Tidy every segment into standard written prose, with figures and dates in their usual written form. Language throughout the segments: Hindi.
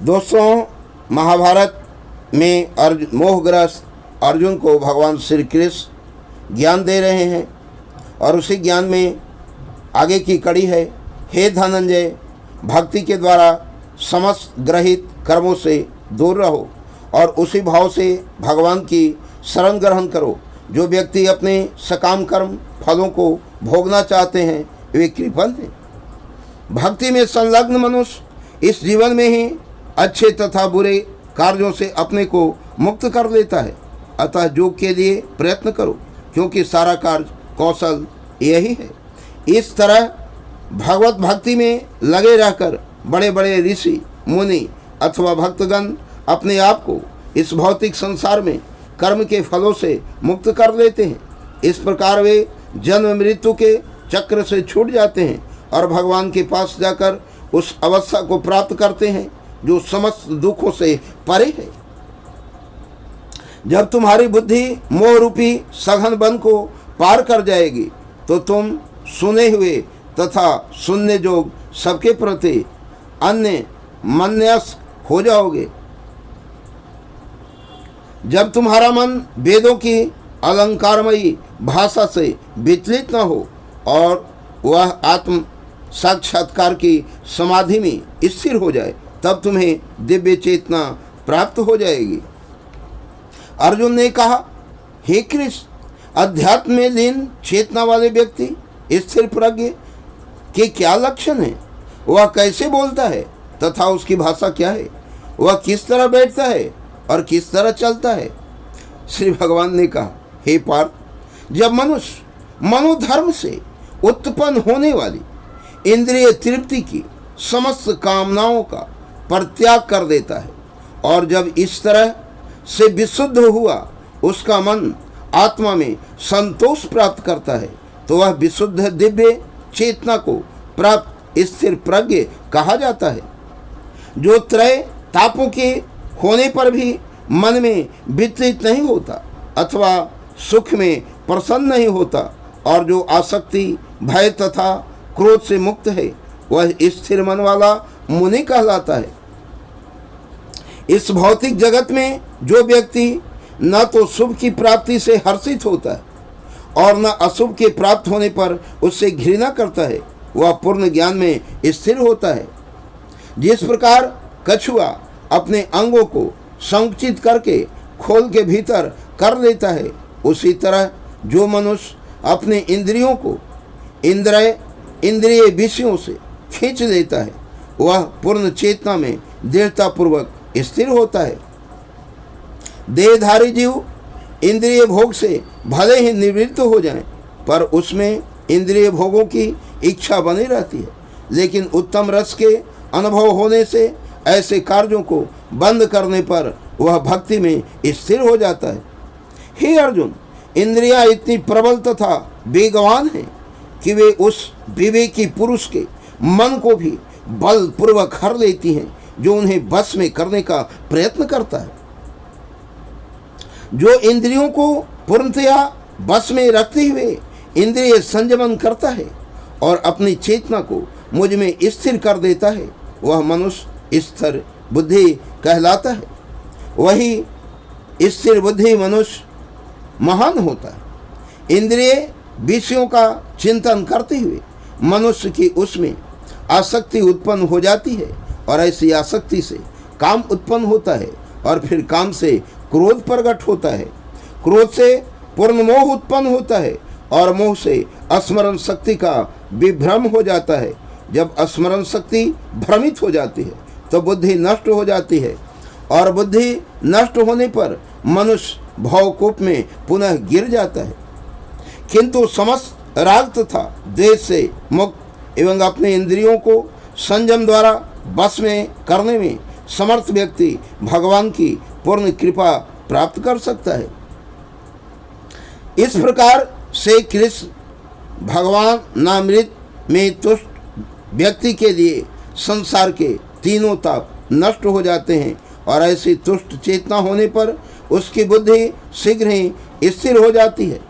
दोस्तों, महाभारत में मोहग्रस्त अर्जुन को भगवान श्री कृष्ण ज्ञान दे रहे हैं और उसी ज्ञान में आगे की कड़ी है, हे धनंजय, भक्ति के द्वारा समस्त ग्रहित कर्मों से दूर रहो और उसी भाव से भगवान की शरण ग्रहण करो। जो व्यक्ति अपने सकाम कर्म फलों को भोगना चाहते हैं वे कृपण हैं। भक्ति में संलग्न मनुष्य इस जीवन में ही अच्छे तथा बुरे कार्यों से अपने को मुक्त कर लेता है। अतः योग के लिए प्रयत्न करो, क्योंकि सारा कार्य कौशल यही है। इस तरह भगवत भक्ति में लगे रहकर बड़े बड़े ऋषि मुनि अथवा भक्तगण अपने आप को इस भौतिक संसार में कर्म के फलों से मुक्त कर लेते हैं। इस प्रकार वे जन्म मृत्यु के चक्र से छूट जाते हैं और भगवान के पास जाकर उस अवस्था को प्राप्त करते हैं जो समस्त दुखों से परे है। जब तुम्हारी बुद्धि मोह रूपी सघन वन को पार कर जाएगी तो तुम सुने हुए तथा सुनने जोग सबके प्रति अन्य मन्यस्क हो जाओगे। जब तुम्हारा मन वेदों की अलंकारमयी भाषा से विचलित न हो और वह आत्म साक्षात्कार की समाधि में स्थिर हो जाए, तब तुम्हें दिव्य चेतना प्राप्त हो जाएगी। अर्जुन ने कहा, हे कृष्ण, अध्यात्म में लीन चेतना वाले व्यक्ति स्थिर प्रज्ञ के क्या लक्षण हैं? वह कैसे बोलता है तथा उसकी भाषा क्या है? वह किस तरह बैठता है और किस तरह चलता है? श्री भगवान ने कहा, हे पार्थ, जब मनुष्य मनोधर्म से उत्पन्न होने वाली इंद्रिय तृप्ति की समस्त कामनाओं का परित्याग कर देता है और जब इस तरह से विशुद्ध हुआ उसका मन आत्मा में संतोष प्राप्त करता है, तो वह विशुद्ध दिव्य चेतना को प्राप्त स्थिर प्रज्ञ कहा जाता है। जो त्रय तापों के होने पर भी मन में विचलित नहीं होता अथवा सुख में प्रसन्न नहीं होता और जो आसक्ति भय तथा क्रोध से मुक्त है, वह स्थिर मन वाला मुनि कहलाता है। इस भौतिक जगत में जो व्यक्ति न तो शुभ की प्राप्ति से हर्षित होता है और न अशुभ के प्राप्त होने पर उससे घृणा करता है, वह पूर्ण ज्ञान में स्थिर होता है। जिस प्रकार कछुआ अपने अंगों को संकुचित करके खोल के भीतर कर लेता है, उसी तरह जो मनुष्य अपने इंद्रियों को इंद्रिय विषयों से खींच लेता है, वह पूर्ण चेतना में दृढ़तापूर्वक स्थिर होता है। देहधारी जीव इंद्रिय भोग से भले ही निवृत्त हो जाएं, पर उसमें इंद्रिय भोगों की इच्छा बनी रहती है। लेकिन उत्तम रस के अनुभव होने से ऐसे कार्यों को बंद करने पर वह भक्ति में स्थिर हो जाता है। हे अर्जुन, इंद्रियां इतनी प्रबल तथा वेगवान हैं कि वे उस विवेकी पुरुष के मन को भी बलपूर्वक हर लेती हैं जो उन्हें बस में करने का प्रयत्न करता है। जो इंद्रियों को पूर्णतया बस में रखते हुए इंद्रिय संयमन करता है और अपनी चेतना को मुझ में स्थिर कर देता है, वह मनुष्य स्थिर बुद्धि कहलाता है। वही स्थिर बुद्धि मनुष्य महान होता है। इंद्रिय विषयों का चिंतन करते हुए मनुष्य की उसमें आसक्ति उत्पन्न हो जाती है और ऐसी आसक्ति से काम उत्पन्न होता है और फिर काम से क्रोध प्रकट होता है। क्रोध से पूर्ण मोह उत्पन्न होता है और मोह से स्मरण शक्ति का विभ्रम हो जाता है। जब स्मरण शक्ति भ्रमित हो जाती है तो बुद्धि नष्ट हो जाती है और बुद्धि नष्ट होने पर मनुष्य भावकूप में पुनः गिर जाता है। किंतु समस्त राग तथा द्वेष से मुक्त एवं अपने इंद्रियों को संयम द्वारा बस में करने में समर्थ व्यक्ति भगवान की पूर्ण कृपा प्राप्त कर सकता है। इस प्रकार से कृष्ण भगवान नामृत में तुष्ट व्यक्ति के लिए संसार के तीनों ताप नष्ट हो जाते हैं और ऐसी तुष्ट चेतना होने पर उसकी बुद्धि शीघ्र ही स्थिर हो जाती है।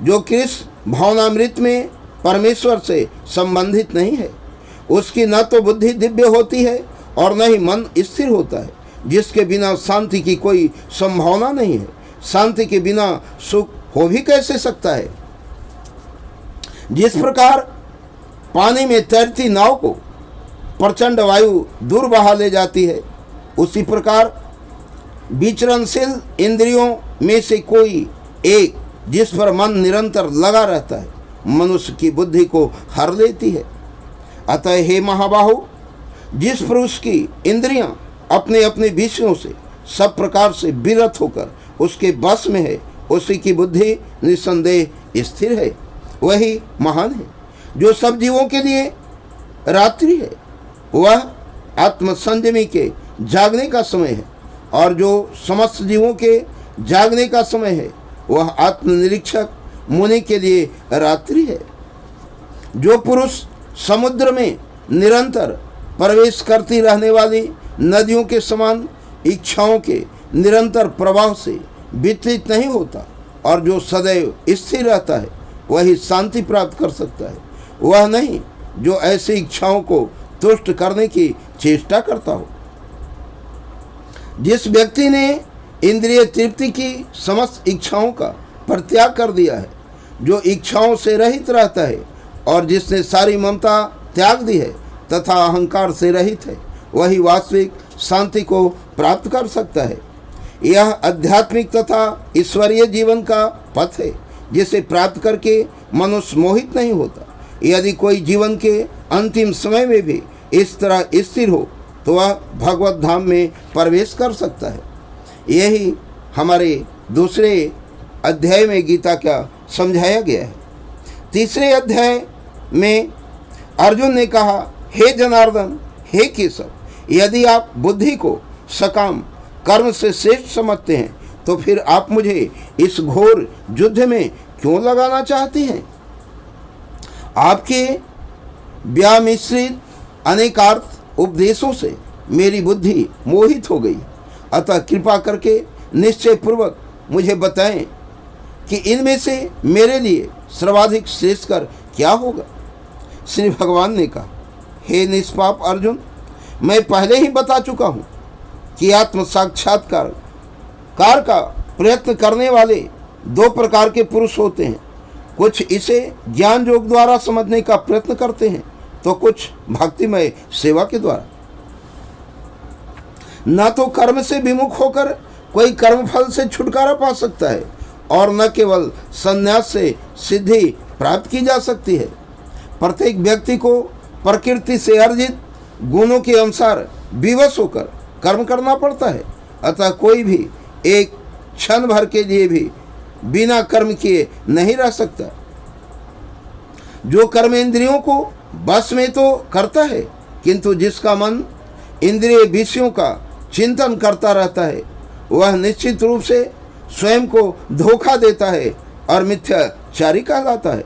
जो कृष्ण भावनामृत में परमेश्वर से संबंधित नहीं है, उसकी न तो बुद्धि दिव्य होती है और न ही मन स्थिर होता है, जिसके बिना शांति की कोई संभावना नहीं है। शांति के बिना सुख हो भी कैसे सकता है? जिस प्रकार पानी में तैरती नाव को प्रचंड वायु दूर बहा ले जाती है, उसी प्रकार विचरणशील इंद्रियों में से कोई एक जिस पर मन निरंतर लगा रहता है, मनुष्य की बुद्धि को हर लेती है। अतः हे महाबाहु, जिस पुरुष की इंद्रियां अपने अपने विषयों से सब प्रकार से विरत होकर उसके बस में है, उसी की बुद्धि निसंदेह स्थिर है, वही महान है। जो सब जीवों के लिए रात्रि है, वह आत्मसंयमी के जागने का समय है, और जो समस्त जीवों के जागने का समय है, वह आत्मनिरीक्षक मुनि के लिए रात्रि है। जो पुरुष समुद्र में निरंतर प्रवेश करती रहने वाली नदियों के समान इच्छाओं के निरंतर प्रवाह से विचलित नहीं होता, और जो सदैव स्थिर रहता है, वही शांति प्राप्त कर सकता है। वह नहीं जो ऐसी इच्छाओं को तुष्ट करने की चेष्टा करता हो। जिस व्यक्ति ने इंद्रिय तृप्ति की समस्त इच्छाओं का परित्याग कर दिया है, जो इच्छाओं से रहित रहता है, और जिसने सारी ममता त्याग दी है तथा अहंकार से रहित है, वही वास्तविक शांति को प्राप्त कर सकता है। यह आध्यात्मिक तथा ईश्वरीय जीवन का पथ है, जिसे प्राप्त करके मनुष्य मोहित नहीं होता। यदि कोई जीवन के अंतिम समय में भी इस तरह स्थिर हो, तो वह भगवत धाम में प्रवेश कर सकता है। यही हमारे दूसरे अध्याय में गीता का समझाया गया है। तीसरे अध्याय में अर्जुन ने कहा, हे जनार्दन, हे केशव, यदि आप बुद्धि को सकाम कर्म से श्रेष्ठ समझते हैं, तो फिर आप मुझे इस घोर युद्ध में क्यों लगाना चाहते हैं? आपके व्यामिश्रित अनेकार्थ उपदेशों से मेरी बुद्धि मोहित हो गई। अतः कृपा करके निश्चय पूर्वक मुझे बताएं कि इनमें से मेरे लिए सर्वाधिक श्रेष्ठकर क्या होगा। श्री भगवान ने कहा, हे निष्पाप अर्जुन, मैं पहले ही बता चुका हूँ कि आत्म साक्षात्कार का प्रयत्न करने वाले दो प्रकार के पुरुष होते हैं। कुछ इसे ज्ञान योग द्वारा समझने का प्रयत्न करते हैं, तो कुछ भक्तिमय सेवा के द्वारा। न तो कर्म से विमुख होकर कोई कर्मफल से छुटकारा पा सकता है, और न केवल संन्यास से सिद्धि प्राप्त की जा सकती है। प्रत्येक व्यक्ति को प्रकृति से अर्जित गुणों के अनुसार विवश होकर कर्म करना पड़ता है। अतः कोई भी एक क्षण भर के लिए भी बिना कर्म किए नहीं रह सकता। जो कर्म इंद्रियों को बस में तो करता है, किंतु जिसका मन इंद्रिय विषयों का चिंतन करता रहता है, वह निश्चित रूप से स्वयं को धोखा देता है और मिथ्याचारी कहलाता है।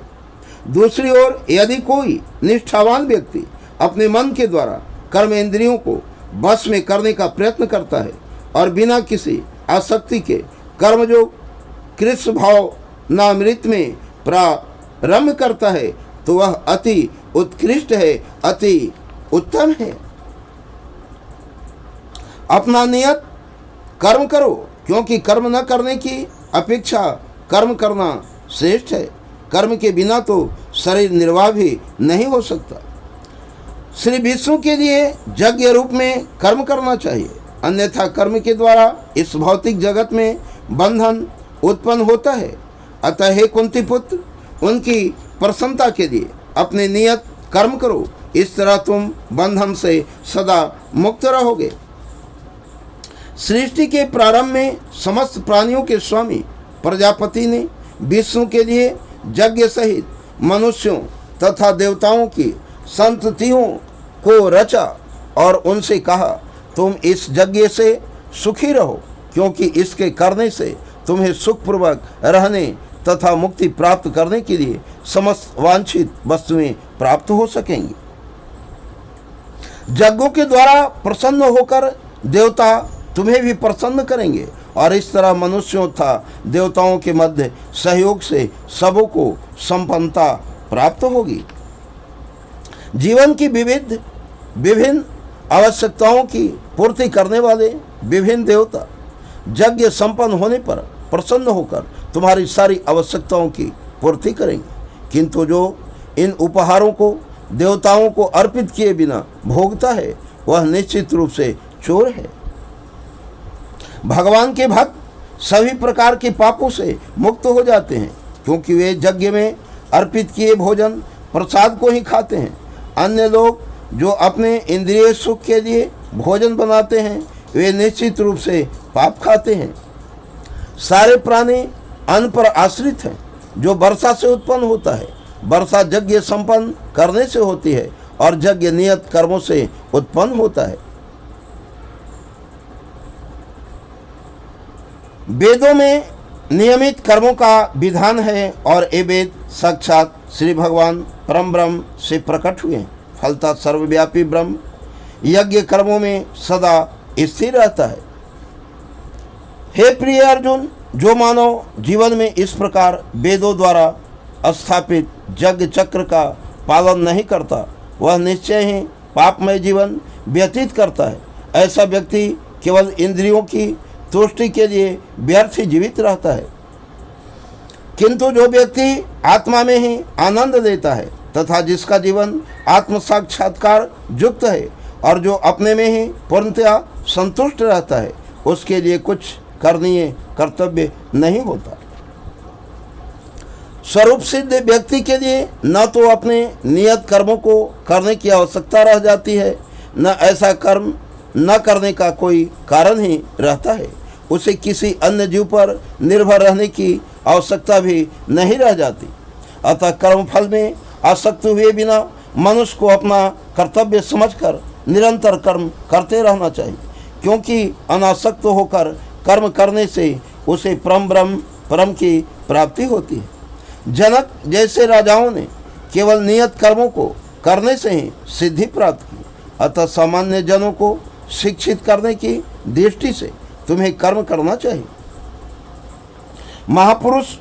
दूसरी ओर यदि कोई निष्ठावान व्यक्ति अपने मन के द्वारा कर्म इंद्रियों को बस में करने का प्रयत्न करता है और बिना किसी आसक्ति के कर्मयोग कृष्ण भाव नामृत में प्रारंभ करता है, तो वह अति उत्कृष्ट है, अति उत्तम है। अपना नियत कर्म करो, क्योंकि कर्म न करने की अपेक्षा कर्म करना श्रेष्ठ है। कर्म के बिना तो शरीर निर्वाह भी नहीं हो सकता। श्री विष्णु के लिए यज्ञ रूप में कर्म करना चाहिए, अन्यथा कर्म के द्वारा इस भौतिक जगत में बंधन उत्पन्न होता है। अतः हे कुंती पुत्र, उनकी प्रसन्नता के लिए अपने नियत कर्म करो, इस तरह तुम बंधन से सदा मुक्त रहोगे। सृष्टि के प्रारंभ में समस्त प्राणियों के स्वामी प्रजापति ने विष्णु के लिए यज्ञ सहित मनुष्यों तथा देवताओं की संततियों को रचा और उनसे कहा, तुम इस यज्ञ से सुखी रहो, क्योंकि इसके करने से तुम्हें सुखपूर्वक रहने तथा मुक्ति प्राप्त करने के लिए समस्त वांछित वस्तुएं प्राप्त हो सकेंगी। यज्ञों के द्वारा प्रसन्न होकर देवता तुम्हें भी प्रसन्न करेंगे, और इस तरह मनुष्यों तथा देवताओं के मध्य सहयोग से सबों को संपन्नता प्राप्त होगी। जीवन की विभिन्न आवश्यकताओं की पूर्ति करने वाले विभिन्न देवता यज्ञ संपन्न होने पर प्रसन्न होकर तुम्हारी सारी आवश्यकताओं की पूर्ति करेंगे, किंतु जो इन उपहारों को देवताओं को अर्पित किए बिना भोगता है वह निश्चित रूप से चोर है। भगवान के भक्त सभी प्रकार के पापों से मुक्त हो जाते हैं, क्योंकि वे यज्ञ में अर्पित किए भोजन प्रसाद को ही खाते हैं। अन्य लोग जो अपने इंद्रिय सुख के लिए भोजन बनाते हैं वे निश्चित रूप से पाप खाते हैं। सारे प्राणी अन्न पर आश्रित हैं जो वर्षा से उत्पन्न होता है। वर्षा यज्ञ संपन्न करने से होती है और यज्ञ नियत कर्मों से उत्पन्न होता है। वेदों में नियमित कर्मों का विधान है और ये वेद साक्षात श्री भगवान परम ब्रह्म से प्रकट हुए हैं। फलता सर्वव्यापी ब्रह्म यज्ञ कर्मों में सदा स्थिर रहता है। हे प्रिय अर्जुन, जो मानव जीवन में इस प्रकार वेदों द्वारा स्थापित यज्ञ चक्र का पालन नहीं करता वह निश्चय ही पापमय जीवन व्यतीत करता है। ऐसा व्यक्ति केवल इंद्रियों की तुष्टि के लिए व्यर्थ ही जीवित रहता है, किंतु जो व्यक्ति आत्मा में ही आनंद लेता है तथा जिसका जीवन आत्म साक्षात्कार युक्त है और जो अपने में ही पूर्णतया संतुष्ट रहता है उसके लिए कुछ करनीय कर्तव्य नहीं होता। स्वरूप सिद्ध व्यक्ति के लिए न तो अपने नियत कर्मों को करने की आवश्यकता रह जाती है, न ऐसा कर्म न करने का कोई कारण ही रहता है। उसे किसी अन्य जीव पर निर्भर रहने की आवश्यकता भी नहीं रह जाती। अतः कर्मफल में आसक्त हुए बिना मनुष्य को अपना कर्तव्य समझकर निरंतर कर्म करते रहना चाहिए, क्योंकि अनासक्त होकर कर्म करने से उसे परम ब्रह्म परम की प्राप्ति होती है। जनक जैसे राजाओं ने केवल नियत कर्मों को करने से ही सिद्धि प्राप्त की। अतः सामान्य जनों को शिक्षित करने की दृष्टि से तुम्हें कर्म करना चाहिए। महापुरुष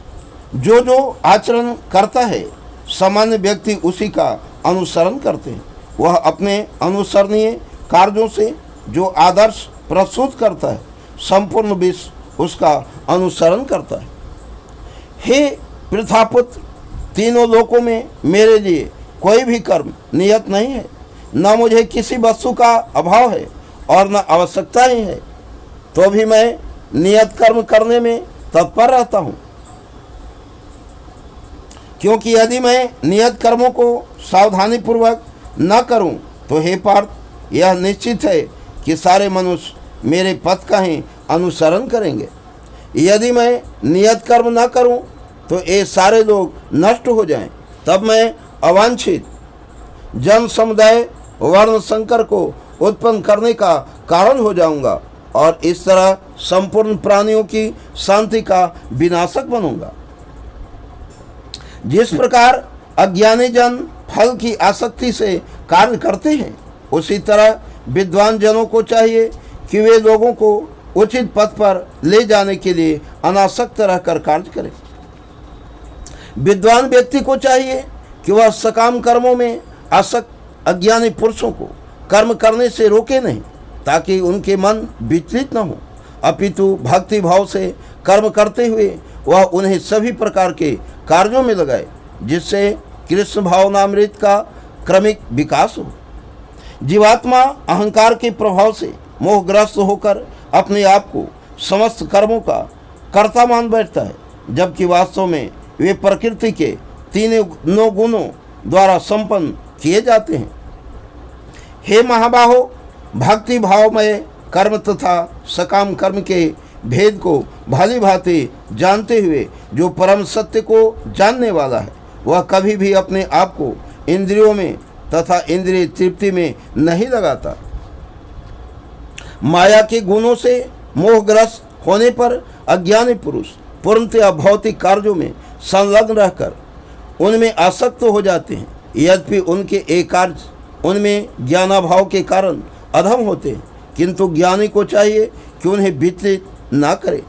जो जो आचरण करता है सामान्य व्यक्ति उसी का अनुसरण करते हैं। वह अपने अनुसरणीय कार्यों से जो आदर्श प्रस्तुत करता है संपूर्ण विश्व उसका अनुसरण करता है। हे पृथापुत्र, तीनों लोकों में मेरे लिए कोई भी कर्म नियत नहीं है। न मुझे किसी वस्तु का अभाव है और न आवश्यकता ही है, तो भी मैं नियत कर्म करने में तत्पर रहता हूँ, क्योंकि यदि मैं नियत कर्मों को सावधानी पूर्वक न करूं तो हे पार्थ, यह निश्चित है कि सारे मनुष्य मेरे पथ का ही अनुसरण करेंगे। यदि मैं नियत कर्म न करूं तो ये सारे लोग नष्ट हो जाएं, तब मैं अवांछित जन समुदाय वर्ण संकर को उत्पन्न करने का कारण हो जाऊंगा और इस तरह संपूर्ण प्राणियों की शांति का विनाशक बनूंगा। जिस प्रकार अज्ञानी जन फल की आसक्ति से कार्य करते हैं, उसी तरह विद्वान जनों को चाहिए कि वे लोगों को उचित पथ पर ले जाने के लिए अनासक्त रहकर कार्य करें। विद्वान व्यक्ति को चाहिए कि वह सकाम कर्मों में आसक्त अज्ञानी पुरुषों को कर्म करने से रोके नहीं, ताकि उनके मन विचलित न हो, अपितु भक्ति भाव से कर्म करते हुए वह उन्हें सभी प्रकार के कार्यों में लगाए, जिससे कृष्ण भावनामृत का क्रमिक विकास हो। जीवात्मा अहंकार के प्रभाव से मोहग्रस्त होकर अपने आप को समस्त कर्मों का कर्ता मान बैठता है, जबकि वास्तव में वे प्रकृति के तीनों गुणों द्वारा संपन्न किए जाते हैं। हे महाबाहो, भक्ति भावमय कर्म तथा सकाम कर्म के भेद को भली भांति जानते हुए जो परम सत्य को जानने वाला है, वह कभी भी अपने आप को इंद्रियों में तथा इंद्रिय तृप्ति में नहीं लगाता। माया के गुणों से मोहग्रस्त होने पर अज्ञानी पुरुष पूर्णतया भौतिक कार्यों में संलग्न रहकर उनमें आसक्त हो जाते हैं। यद्यपि उनके एक कार्य उनमें ज्ञानाभाव के कारण अधम होते हैं, किंतु ज्ञानी को चाहिए कि उन्हें विचलित ना करे।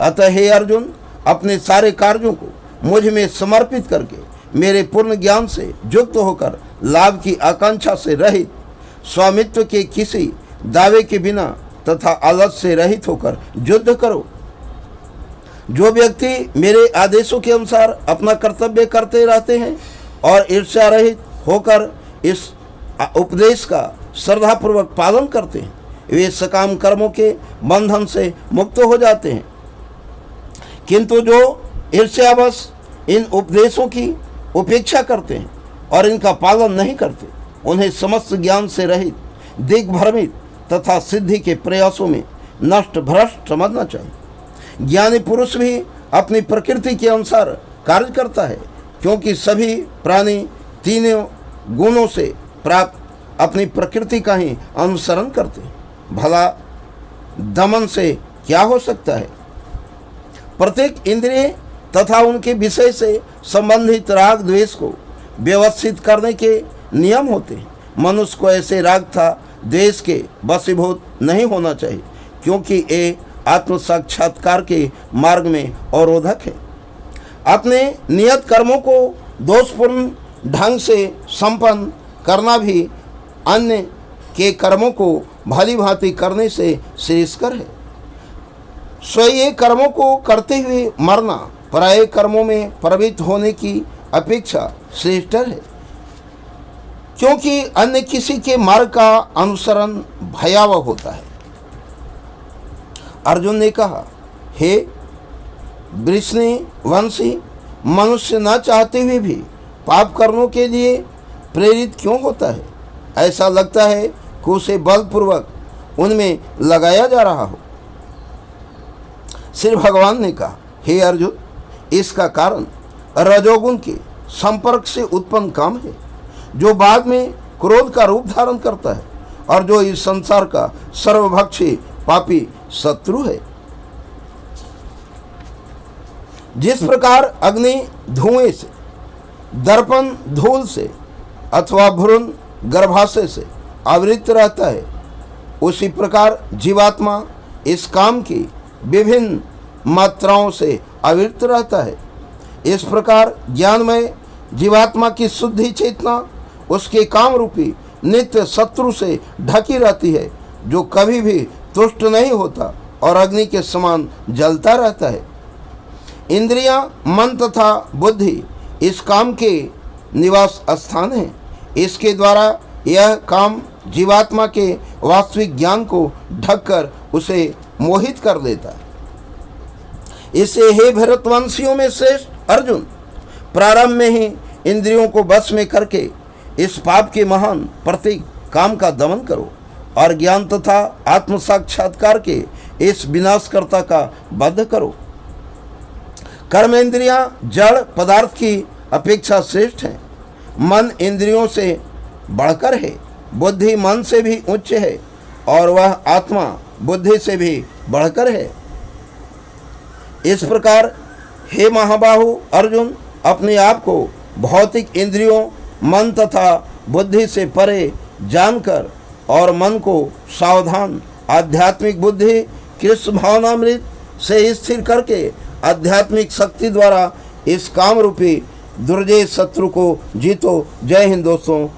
अतः हे अर्जुन, अपने सारे कार्यों को मुझ में समर्पित करके मेरे पूर्ण ज्ञान से युक्त होकर लाभ की आकांक्षा से रहित स्वामित्व के किसी दावे के बिना तथा आलस से रहित होकर युद्ध करो। जो व्यक्ति मेरे आदेशों के अनुसार अपना कर्तव्य करते रहते हैं और ईर्ष्या रहित होकर इस उपदेश का श्रद्धापूर्वक पालन करते हैं, वे सकाम कर्मों के बंधन से मुक्त हो जाते हैं। किंतु जो ईर्ष्यावश इन उपदेशों की उपेक्षा करते हैं और इनका पालन नहीं करते, उन्हें समस्त ज्ञान से रहित, दिग्भ्रमित तथा सिद्धि के प्रयासों में नष्ट भ्रष्ट समझना चाहिए। ज्ञानी पुरुष भी अपनी प्रकृति के अनुसार कार्य करता है, क्योंकि सभी प्राणी तीनों गुणों से प्राप्त अपनी प्रकृति का ही अनुसरण करते हैं। भला दमन से क्या हो सकता है? प्रत्येक इंद्रिय तथा उनके विषय से संबंधित राग द्वेष को व्यवस्थित करने के नियम होते हैं। मनुष्य को ऐसे राग तथा द्वेष के वशीभूत नहीं होना चाहिए, क्योंकि ये आत्म साक्षात्कार के मार्ग में अवरोधक है। अपने नियत कर्मों को दोषपूर्ण ढंग से संपन्न करना भी अन्य के कर्मों को भली भांति करने से श्रेयस्कर है। स्वयं कर्मों को करते हुए मरना पराये कर्मों में प्रवृत्त होने की अपेक्षा श्रेष्ठतर है, क्योंकि अन्य किसी के मार्ग का अनुसरण भयावह होता है। अर्जुन ने कहा, हे वृषणवंशी, मनुष्य न चाहते हुए भी पाप कर्मों के लिए प्रेरित क्यों होता है? ऐसा लगता है कि उसे बलपूर्वक उनमें लगाया जा रहा हो। श्री भगवान ने कहा, हे अर्जुन, इसका कारण रजोगुण के संपर्क से उत्पन्न काम है, जो बाद में क्रोध का रूप धारण करता है और जो इस संसार का सर्वभक्षी पापी शत्रु है। जिस प्रकार अग्नि धुएं से, दर्पण धूल से अथवा भ्रूण गर्भाशय से आवृत रहता है, उसी प्रकार जीवात्मा इस काम की विभिन्न मात्राओं से आवृत रहता है। इस प्रकार ज्ञानमय जीवात्मा की शुद्धि चेतना उसके काम रूपी नित्य शत्रु से ढकी रहती है, जो कभी भी तुष्ट नहीं होता और अग्नि के समान जलता रहता है। इंद्रियां, मन तथा बुद्धि इस काम के निवास स्थान हैं। इसके द्वारा यह काम जीवात्मा के वास्तविक ज्ञान को ढककर उसे मोहित कर देता है। इसे हे भरतवंशियों में श्रेष्ठ अर्जुन, प्रारंभ में ही इंद्रियों को बस में करके इस पाप के महान प्रतीक काम का दमन करो और ज्ञान तथा आत्म साक्षात्कार के इस विनाशकर्ता का वध करो। कर्मेंद्रियां जड़ पदार्थ की अपेक्षा श्रेष्ठ हैं। मन इंद्रियों से बढ़कर है, बुद्धि मन से भी उच्च है और वह आत्मा बुद्धि से भी बढ़कर है। इस प्रकार हे महाबाहु अर्जुन, अपने आप को भौतिक इंद्रियों, मन तथा बुद्धि से परे जानकर और मन को सावधान आध्यात्मिक बुद्धि कृष्ण भावनामृत से स्थिर करके आध्यात्मिक शक्ति द्वारा इस काम रूपी दुर्जय शत्रु को जीतो। जय हिंद दोस्तों।